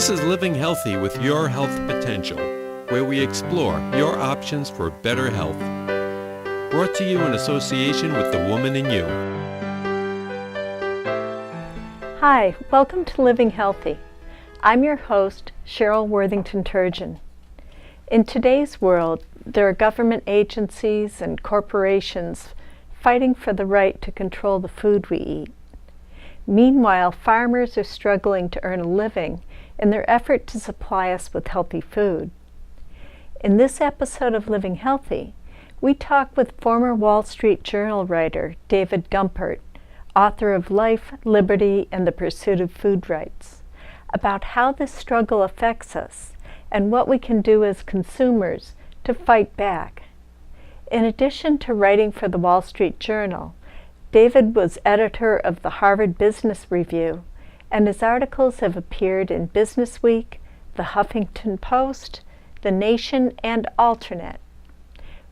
This is Living Healthy with Your Health Potential, where we explore your options for better health. Brought to you in association with The Woman in You. Hi, welcome to Living Healthy. I'm your host, Sheryl Turgeon. In today's world, there are government agencies and corporations fighting for the right to control the food we eat. Meanwhile, farmers are struggling to earn a living in their effort to supply us with healthy food. In this episode of Living Healthy, we talk with former Wall Street Journal writer David Gumpert, author of Life, Liberty, and the Pursuit of Food Rights, about how this struggle affects us and what we can do as consumers to fight back. In addition to writing for the Wall Street Journal, David was editor of the Harvard Business Review, and his articles have appeared in Business Week, the Huffington Post, the Nation and Alternet.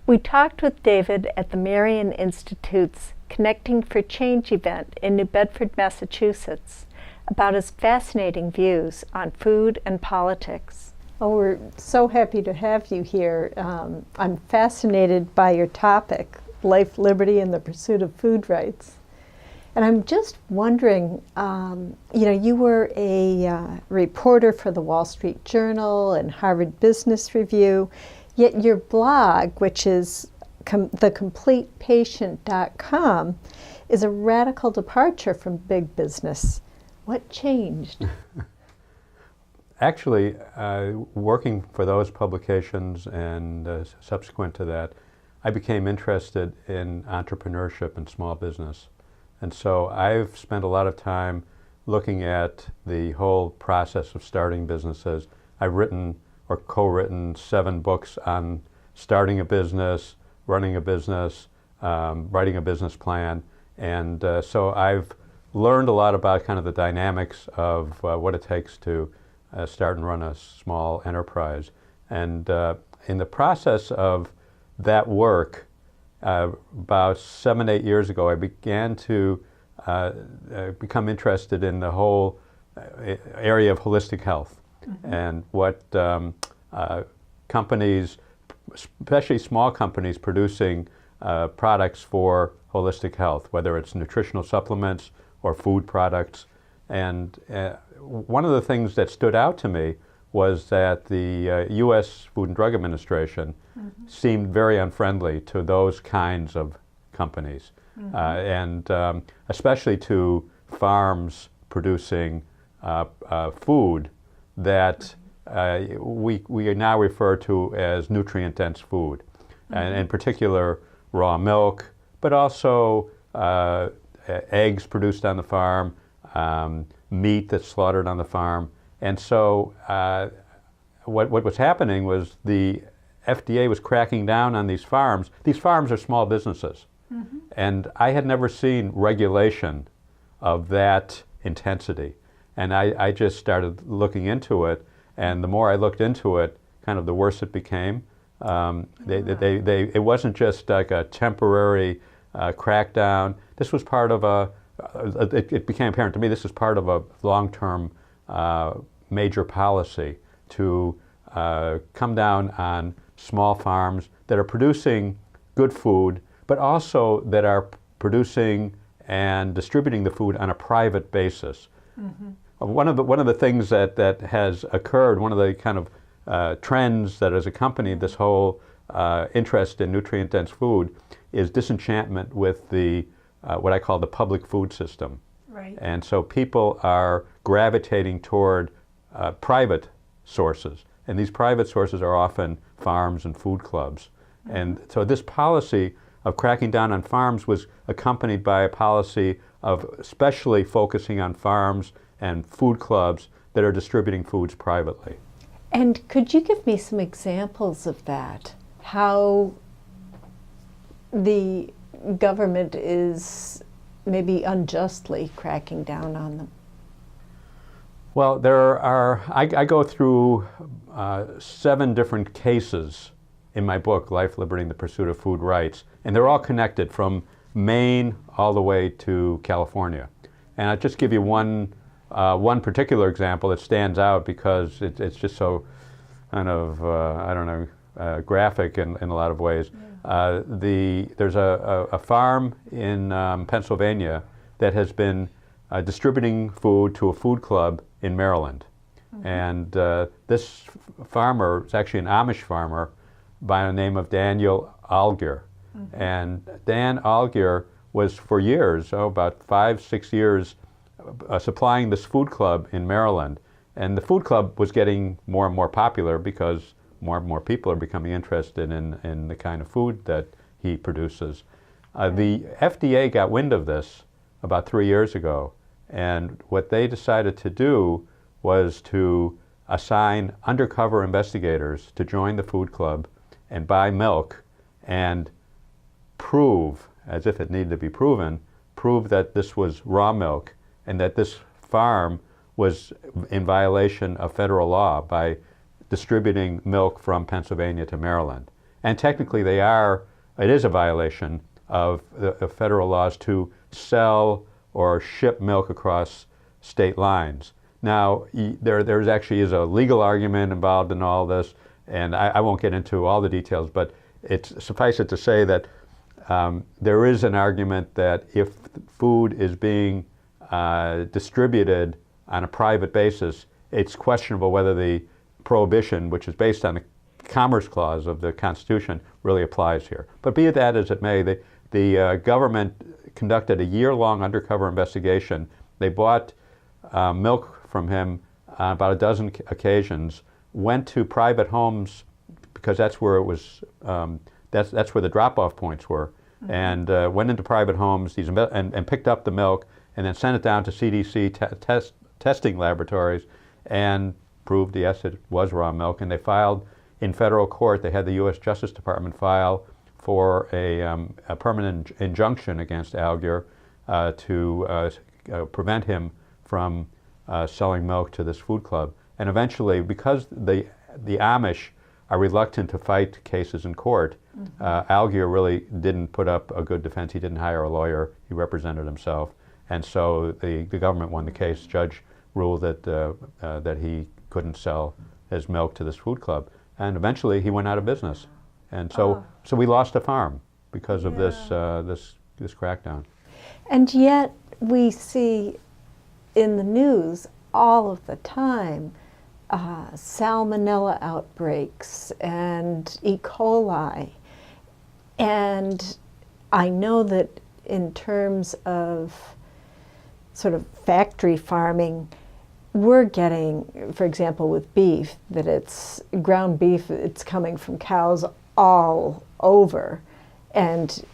We talked with David at the Marion Institute's Connecting for Change event in New Bedford, Massachusetts, about his fascinating views on food and politics. Oh, we're so happy to have you here. I'm fascinated by your topic, Life, Liberty, and the Pursuit of Food Rights. And I'm just wondering, you were a reporter for the Wall Street Journal and Harvard Business Review, yet your blog, which is thecompletepatient.com, is a radical departure from big business. What changed? Actually, working for those publications and subsequent to that, I became interested in entrepreneurship and small business. And so I've spent a lot of time looking at the whole process of starting businesses. I've written or co-written 7 books on starting a business, running a business, writing a business plan. And so I've learned a lot about kind of the dynamics of what it takes to start and run a small enterprise. And in the process of that work, about 7-8 years ago, I began to become interested in the whole area of holistic health, and what companies, especially small companies, producing products for holistic health, whether it's nutritional supplements or food products. And one of the things that stood out to me was that the U.S. Food and Drug Administration seemed very unfriendly to those kinds of companies, and especially to farms producing food that we now refer to as nutrient-dense food, and in particular raw milk, but also eggs produced on the farm, meat that's slaughtered on the farm. And so what was happening was the FDA was cracking down on these farms. These farms are small businesses. And I had never seen regulation of that intensity. And I just started looking into it. And the more I looked into it, kind of the worse it became. It wasn't just like a temporary crackdown. This was part of it became apparent to me this was part of a long-term major policy to come down on small farms that are producing good food, but also that are producing and distributing the food on a private basis. One of the things that has occurred, one of the kind of trends that has accompanied this whole interest in nutrient-dense food, is disenchantment with the what I call the public food system. Right. And so people are gravitating toward private sources, and these private sources are often farms and food clubs. And so this policy of cracking down on farms was accompanied by a policy of especially focusing on farms and food clubs that are distributing foods privately. And could you give me some examples of that? How the government is maybe unjustly cracking down on them? Well, I go through 7 different cases in my book, Life, Liberty, and the Pursuit of Food Rights, and they're all connected from Maine all the way to California. And I'll just give you one one particular example that stands out because it's just so kind of, I don't know, graphic in a lot of ways. There's a farm in Pennsylvania that has been distributing food to a food club in Maryland. And this farmer is actually an Amish farmer by the name of Daniel Algier. And Dan Algier was for years, about 5-6 years, supplying this food club in Maryland. And the food club was getting more and more popular because more and more people are becoming interested in the kind of food that he produces. The FDA got wind of this about 3 years ago, and what they decided to do was to assign undercover investigators to join the food club and buy milk and prove, as if it needed to be proven, prove that this was raw milk and that this farm was in violation of federal law by distributing milk from Pennsylvania to Maryland. And technically it is a violation of the federal laws to sell or ship milk across state lines. Now, there actually is a legal argument involved in all this, and I won't get into all the details, but suffice it to say that there is an argument that if food is being distributed on a private basis, it's questionable whether the prohibition, which is based on the Commerce Clause of the Constitution, really applies here. But be that as it may, the government conducted a year-long undercover investigation. They bought milk from him on about a dozen occasions, went to private homes because that's where it was. That's where the drop-off points were, and went into private homes and picked up the milk and then sent it down to CDC testing laboratories and proved, yes, it was raw milk. And they filed in federal court. They had the U.S. Justice Department file for a permanent injunction against Algier to prevent him from selling milk to this food club. And eventually, because the Amish are reluctant to fight cases in court, Algier really didn't put up a good defense. He didn't hire a lawyer. He represented himself. And so the government won the case. Judge ruled that he couldn't sell his milk to this food club. And eventually he went out of business. And so we lost a farm because of this crackdown. And yet we see in the news all of the time salmonella outbreaks and E. coli. And I know that in terms of sort of factory farming, we're getting, for example, with beef, that it's ground beef, it's coming from cows all over and,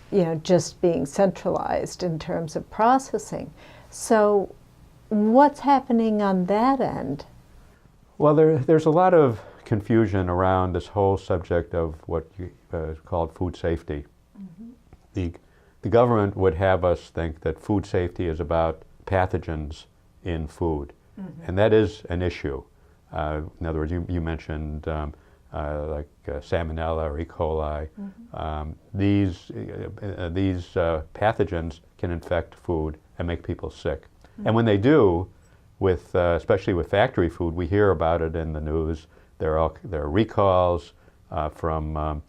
just being centralized in terms of processing. So what's happening on that end? Well, there's a lot of confusion around this whole subject of what is called food safety. The government would have us think that food safety is about pathogens in food. And that is an issue. In other words, you mentioned like salmonella or E. coli. These pathogens can infect food and make people sick. And when they do, especially with factory food, we hear about it in the news. There are recalls from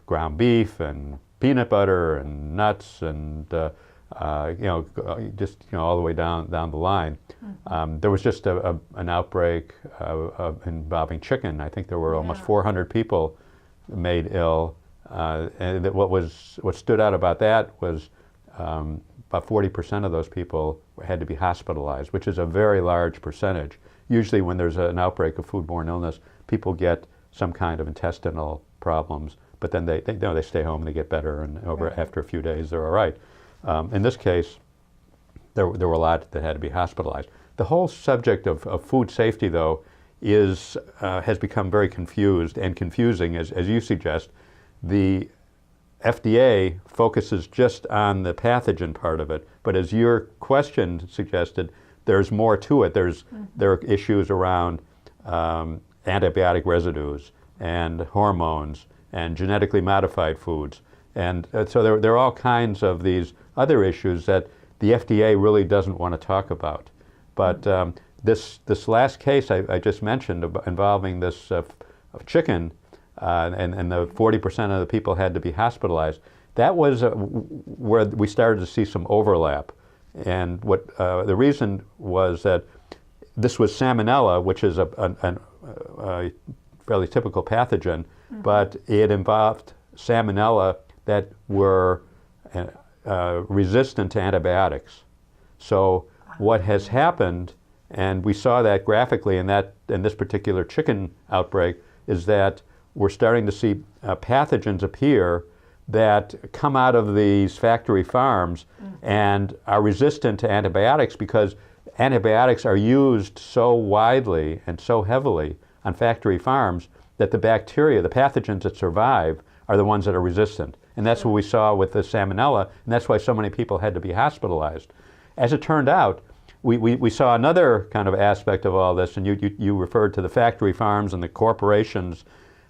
ground beef and peanut butter and nuts and just all the way down the line. There was just an outbreak involving chicken. I think there were almost 400 people made ill, and what stood out about that was about 40% of those people had to be hospitalized, which is a very large percentage. Usually, when there's an outbreak of foodborne illness, people get some kind of intestinal problems, but then they stay home and they get better, and after a few days they're all right. In this case, there were a lot that had to be hospitalized. The whole subject of food safety, though, has become very confusing, as you suggest. The FDA focuses just on the pathogen part of it, but as your question suggested, there's more to it. There are issues around antibiotic residues and hormones and genetically modified foods. And so there are all kinds of these other issues that the FDA really doesn't want to talk about. But this last case I just mentioned involving this chicken, and the 40% of the people had to be hospitalized, that was where we started to see some overlap. And what the reason was that this was salmonella, which is a fairly typical pathogen, but it involved salmonella that were resistant to antibiotics. So what has happened, and we saw that graphically in this particular chicken outbreak, is that we're starting to see pathogens appear that come out of these factory farms and are resistant to antibiotics, because antibiotics are used so widely and so heavily on factory farms that the bacteria, the pathogens that survive, are the ones that are resistant. And that's what we saw with the salmonella, and that's why so many people had to be hospitalized. As it turned out, we saw another kind of aspect of all this, and you referred to the factory farms and the corporations.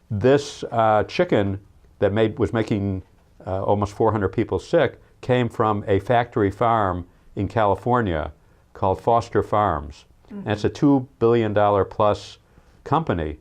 This chicken that was making almost 400 people sick came from a factory farm in California called Foster Farms. And it's a $2 billion plus company.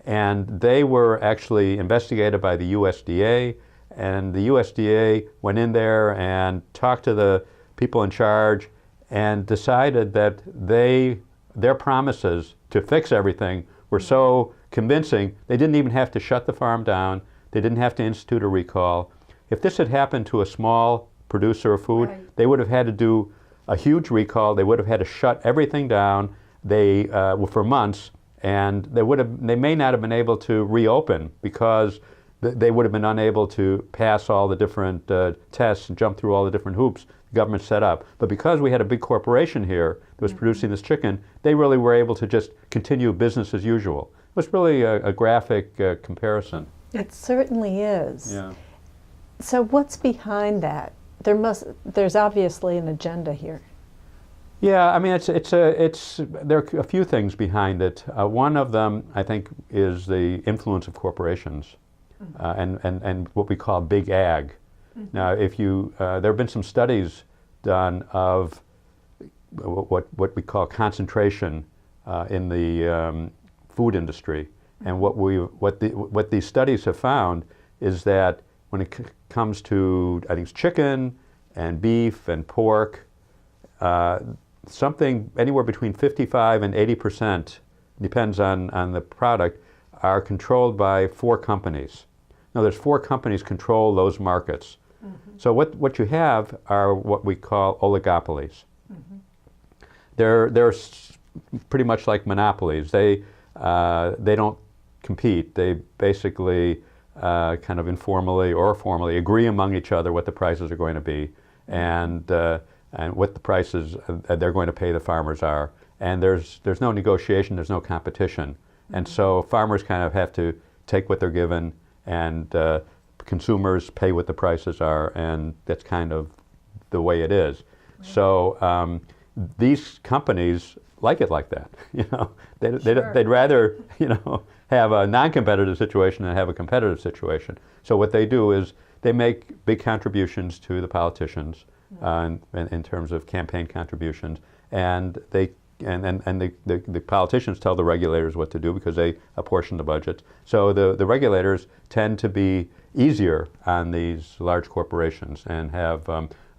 And they were actually investigated by the USDA, and the USDA went in there and talked to the people in charge and decided that their promises to fix everything were so convincing, they didn't even have to shut the farm down. They didn't have to institute a recall. If this had happened to a small producer of food, they would have had to do a huge recall. They would have had to shut everything down for months, and they may not have been able to reopen because they would have been unable to pass all the different tests and jump through all the different hoops the government set up. But because we had a big corporation here that was producing this chicken, they really were able to just continue business as usual. It was really a graphic comparison. It certainly is. Yeah. So what's behind that? There's obviously an agenda here. Yeah, I mean, there are a few things behind it. One of them, I think, is the influence of corporations and what we call big ag. Now, there have been some studies done of what we call concentration in the food industry, and what these studies have found is that when it comes to, I think it's chicken and beef and pork, something anywhere between 55 and 80%, depends on the product, are controlled by 4 companies. Now, there's 4 companies control those markets. So what you have are what we call oligopolies. They're pretty much like monopolies. They don't compete. They basically kind of informally or formally agree among each other what the prices are going to be, and what the prices they're going to pay the farmers are. And there's no negotiation, there's no competition. And so farmers kind of have to take what they're given, and consumers pay what the prices are, and that's kind of the way it is. Right. So these companies like it like that. They'd rather have a non-competitive situation than have a competitive situation. So what they do is they make big contributions to the politicians in terms of campaign contributions, and the politicians tell the regulators what to do because they apportion the budget. So the regulators tend to be easier on these large corporations and have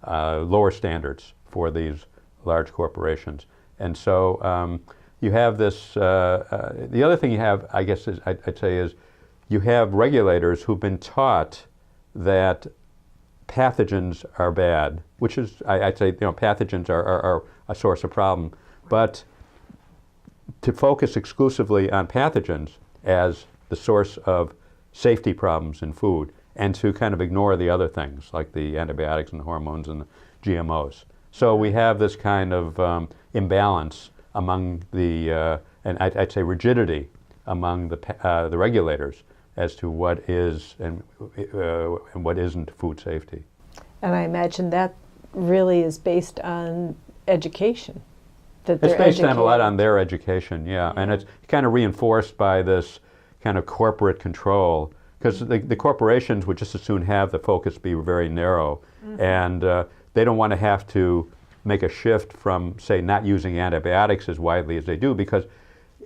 lower standards for these large corporations. And so you have this, the other thing you have, I guess, I'd say is you have regulators who've been taught that pathogens are bad, which is, I'd say, pathogens are a source of problem. But to focus exclusively on pathogens as the source of safety problems in food, and to kind of ignore the other things like the antibiotics and the hormones and the GMOs. So we have this kind of imbalance among and I'd say rigidity among the regulators as to what is and what isn't food safety. And I imagine that really is based on education. It's based on a lot on their education, yeah. And it's kind of reinforced by this kind of corporate control, because the corporations would just as soon have the focus be very narrow, and they don't want to have to make a shift from, say, not using antibiotics as widely as they do, because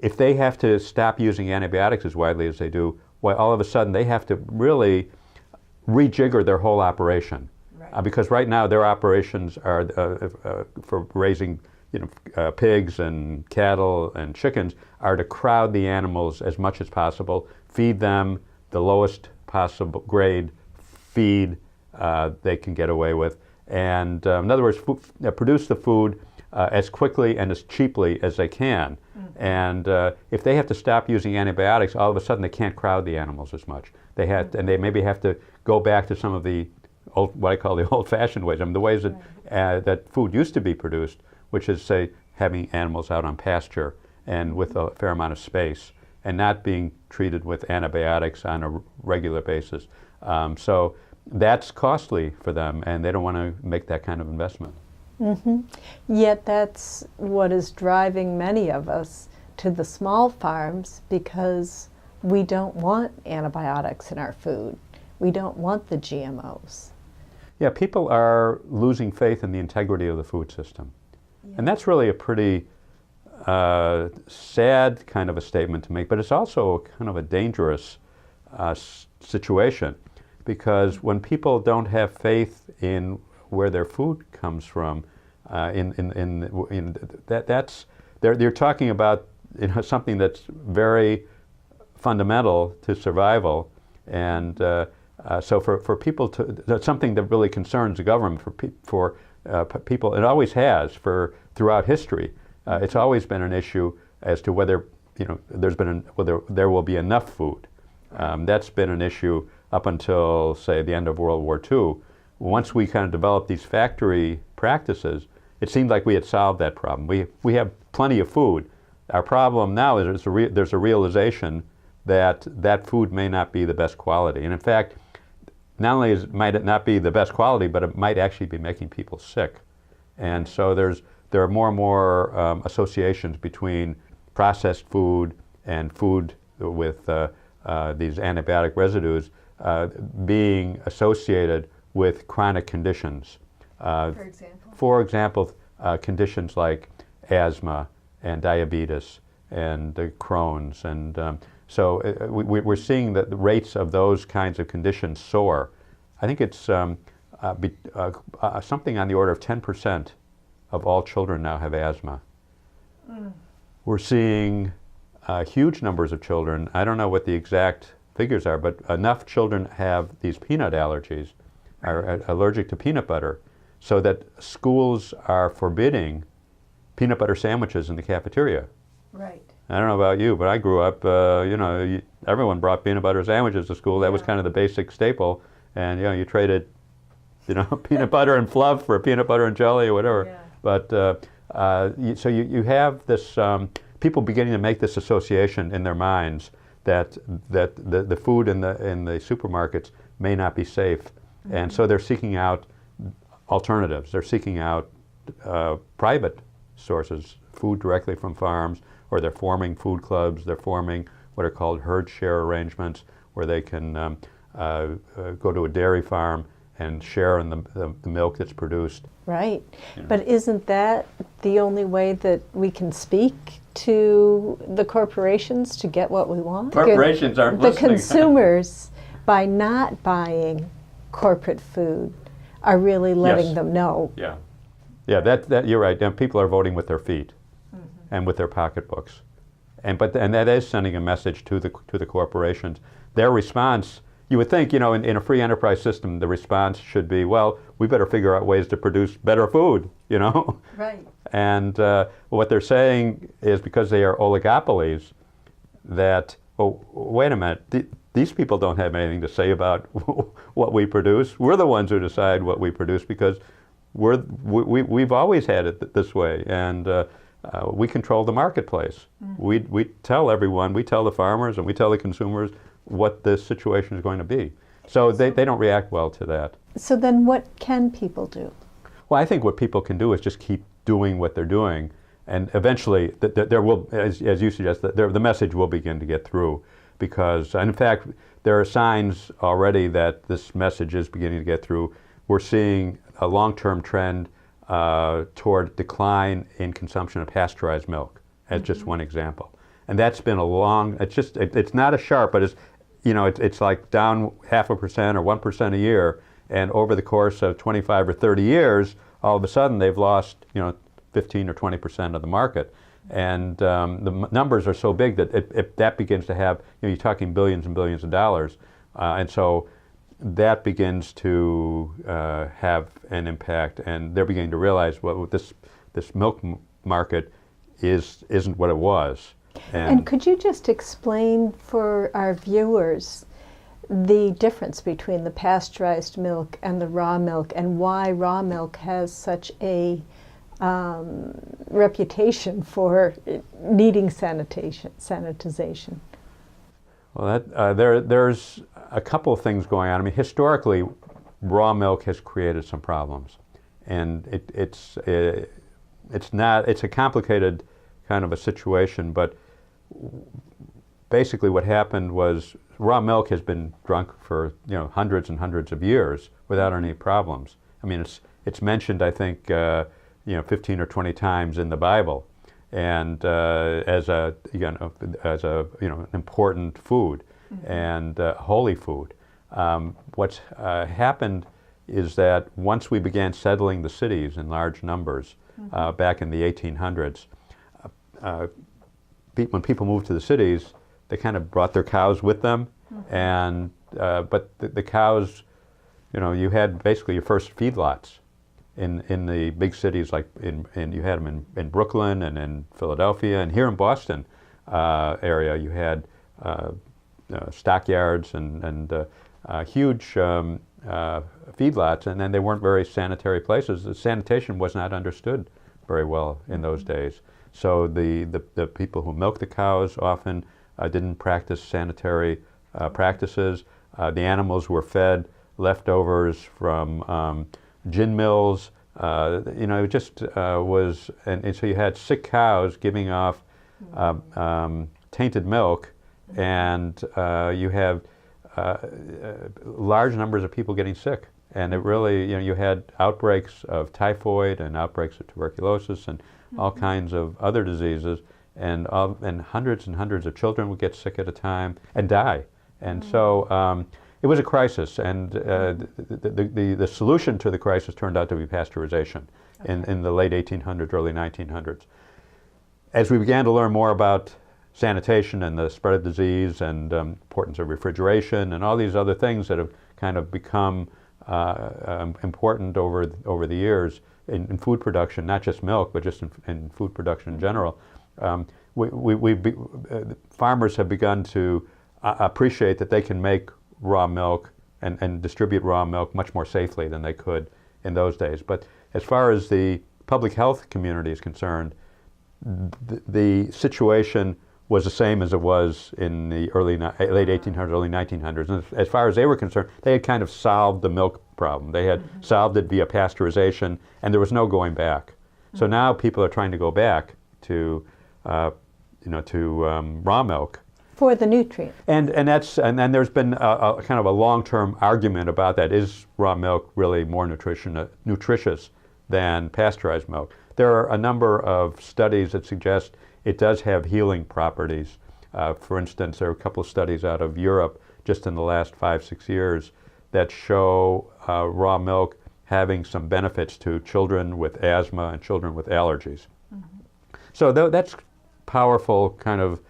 if they have to stop using antibiotics as widely as they do, well, all of a sudden they have to really rejigger their whole operation. Right. Because right now their operations are for raising pigs and cattle and chickens are to crowd the animals as much as possible, feed them the lowest possible grade feed they can get away with, and in other words, produce the food as quickly and as cheaply as they can. And if they have to stop using antibiotics, all of a sudden they can't crowd the animals as much. They have, and they maybe have to go back to some of the what I call the old-fashioned ways. I mean, the ways that that food used to be produced, which is, say, having animals out on pasture and with a fair amount of space, and not being treated with antibiotics on a regular basis. So that's costly for them, and they don't want to make that kind of investment. Mm-hmm. Yet that's what is driving many of us to the small farms, because we don't want antibiotics in our food. We don't want the GMOs. Yeah, people are losing faith in the integrity of the food system. Yeah. And that's really a pretty sad kind of a statement to make, but it's also kind of a dangerous situation, because when people don't have faith in where their food comes from, they're talking about something that's very fundamental to survival, and so for people to, that's something that really concerns the government. For people, it always has throughout history. It's always been an issue as to whether whether there will be enough food. That's been an issue up until, say, the end of World War II. Once we kind of developed these factory practices, it seemed like we had solved that problem. We have plenty of food. Our problem now is there's a realization that that food may not be the best quality. And in fact, not only might it not be the best quality, but it might actually be making people sick. And so there are more and more associations between processed food and food with these antibiotic residues being associated with chronic conditions. For example, conditions like asthma and diabetes and Crohn's, and so we're seeing that the rates of those kinds of conditions soar. I think it's something on the order of 10% of all children now have asthma. We're seeing huge numbers of children, I don't know what the exact figures are, but enough children have these peanut allergies, are allergic to peanut butter, so that schools are forbidding peanut butter sandwiches in the cafeteria. Right. I don't know about you, but I grew up, everyone brought peanut butter sandwiches to school. That was kind of the basic staple. And, you traded, peanut butter and fluff for peanut butter and jelly or whatever. Yeah. But, so you have this, people beginning to make this association in their minds that the food in the supermarkets may not be safe. Mm-hmm. And so they're seeking out alternatives. They're seeking out private sources, food directly from farms, or they're forming food clubs. They're forming what are called herd share arrangements, where they can go to a dairy farm and share in the milk that's produced. Right. But isn't that the only way that we can speak to the corporations to get what we want? Corporations aren't listening. The consumers, by not buying corporate food, are really letting them know. Yeah. Yeah, that you're right. And people are voting with their feet and with their pocketbooks. And that is sending a message to the corporations. Their response, you would think, in a free enterprise system, the response should be, well, we better figure out ways to produce better food, Right. And what they're saying is, because they are oligopolies, that, oh, wait a minute, these people don't have anything to say about what we produce. We're the ones who decide what we produce, because we've always had it this way, and we control the marketplace. Mm-hmm. We tell everyone, we tell the farmers and we tell the consumers what the situation is going to be. So they don't react well to that. So then what can people do? Well, I think what people can do is just keep doing what they're doing, and eventually there will, as you suggest, the message will begin to get through, because, and in fact, there are signs already that this message is beginning to get through. We're seeing a long-term trend toward decline in consumption of pasteurized milk, as just one example. And that's been a long, it's not as sharp, but it's like down 0.5% or 1% a year, and over the course of 25 or 30 years, all of a sudden they've lost 15 or 20% of the market. And the numbers are so big that if that begins to have, you're talking billions and billions of dollars. And so that begins to have an impact, and they're beginning to realize, well, this milk market isn't what it was. And could you just explain for our viewers the difference between the pasteurized milk and the raw milk, and why raw milk has such a reputation for needing sanitization? Well, there's a couple of things going on. I mean, historically, raw milk has created some problems, and it's a complicated kind of a situation. But basically, what happened was raw milk has been drunk for hundreds and hundreds of years without any problems. I mean, it's mentioned, I think, 15 or 20 times in the Bible, and as an important food and holy food. What's happened is that once we began settling the cities in large numbers back in the 1800s, when people moved to the cities, they kind of brought their cows with them, and but the cows, you had basically your first feedlots in the big cities, like you had them in Brooklyn and in Philadelphia, and here in Boston area you had stockyards and huge feedlots, and then they weren't very sanitary places. The sanitation was not understood very well in those days. So the people who milked the cows often didn't practice sanitary practices. The animals were fed leftovers from gin mills. It just was, and so you had sick cows giving off tainted milk, and you have large numbers of people getting sick. And it really, you had outbreaks of typhoid and outbreaks of tuberculosis and all kinds of other diseases, and hundreds and hundreds of children would get sick at a time and die. And so it was a crisis, and the solution to the crisis turned out to be pasteurization in the late 1800s, early 1900s. As we began to learn more about sanitation and the spread of disease and importance of refrigeration and all these other things that have kind of become important over the years in food production, not just milk, but just in food production in general, farmers have begun to appreciate that they can make raw milk and distribute raw milk much more safely than they could in those days. But as far as the public health community is concerned, the situation was the same as it was in the late 1800s, early 1900s. And as far as they were concerned, they had kind of solved the milk problem. They had solved it via pasteurization, and there was no going back. So now people are trying to go back to raw milk. For the nutrient. And then there's been a kind of a long-term argument about that. Is raw milk really more nutritious than pasteurized milk? There are a number of studies that suggest it does have healing properties. For instance, there are a couple of studies out of Europe just in the last 5-6 years that show raw milk having some benefits to children with asthma and children with allergies. So that's powerful kind of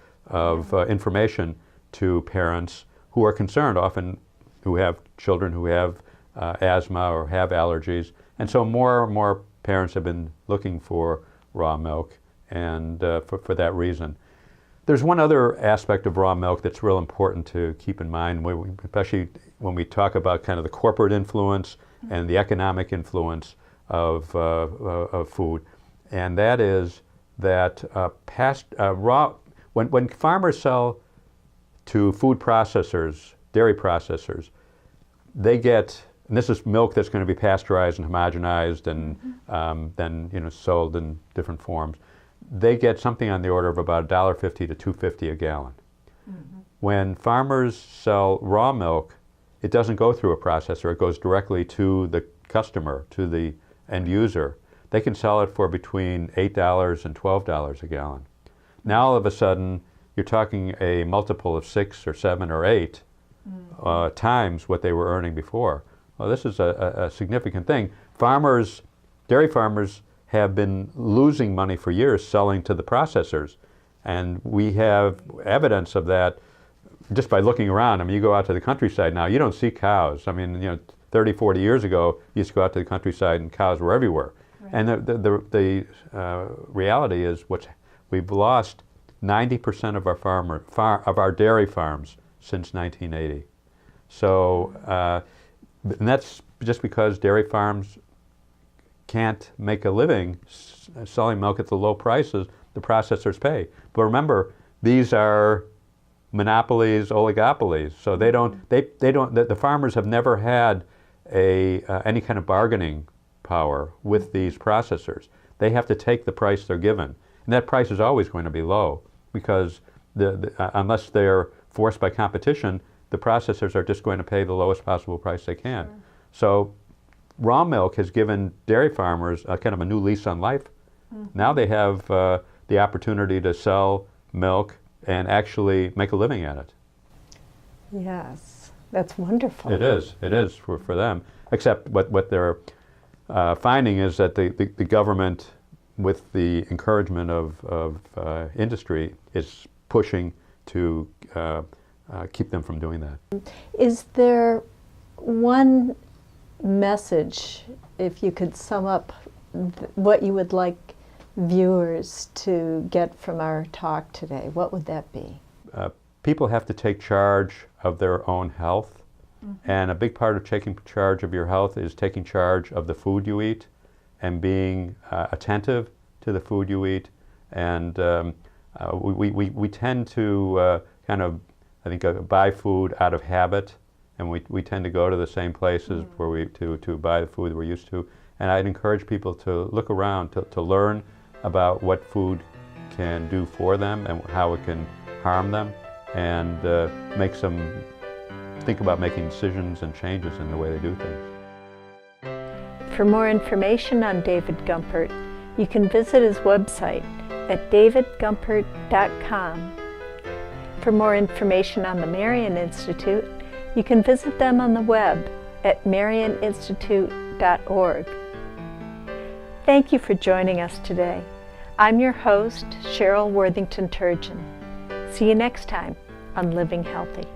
information to parents who are concerned, often who have children who have asthma or have allergies. And so more and more parents have been looking for raw milk, and for that reason. There's one other aspect of raw milk that's real important to keep in mind, especially when we talk about kind of the corporate influence and the economic influence of food, and that is that when farmers sell to food processors, dairy processors, they get, and this is milk that's going to be pasteurized and homogenized and then sold in different forms. They get something on the order of about $1.50 to $2.50 a gallon. When farmers sell raw milk, it doesn't go through a processor. It goes directly to the customer, to the end user. they can sell it for between $8 and $12 a gallon. Now all of a sudden, you're talking a multiple of 6 or 7 or 8 times what they were earning before. Well, this is a significant thing. Farmers, dairy farmers, have been losing money for years selling to the processors. And we have evidence of that just by looking around. I mean, you go out to the countryside now, you don't see cows. I mean, 30, 40 years ago, you used to go out to the countryside and cows were everywhere. Right. And the reality is we've lost 90% of our dairy farms since 1980. So, and that's just because dairy farms can't make a living selling milk at the low prices the processors pay. But remember, these are monopolies, oligopolies. So the farmers have never had any kind of bargaining power with these processors. They have to take the price they're given. And that price is always going to be low because unless they're forced by competition, the processors are just going to pay the lowest possible price they can. Sure. So raw milk has given dairy farmers kind of a new lease on life. Mm-hmm. Now they have the opportunity to sell milk and actually make a living at it. Yes, that's wonderful. It is for them. Except what they're finding is that the government, with the encouragement of industry, is pushing to keep them from doing that. Is there one message, if you could sum up what you would like viewers to get from our talk today, what would that be? People have to take charge of their own health. Mm-hmm. And a big part of taking charge of your health is taking charge of the food you eat and being attentive to the food you eat. And we tend to kind of, I think, buy food out of habit, and we tend to go to the same places where to buy the food we're used to. And I'd encourage people to look around, to learn about what food can do for them and how it can harm them, and think about making decisions and changes in the way they do things. For more information on David Gumpert, you can visit his website at davidgumpert.com. For more information on the Marion Institute, you can visit them on the web at marioninstitute.org. Thank you for joining us today. I'm your host, Sheryl Worthington Turgeon. See you next time on Living Healthy.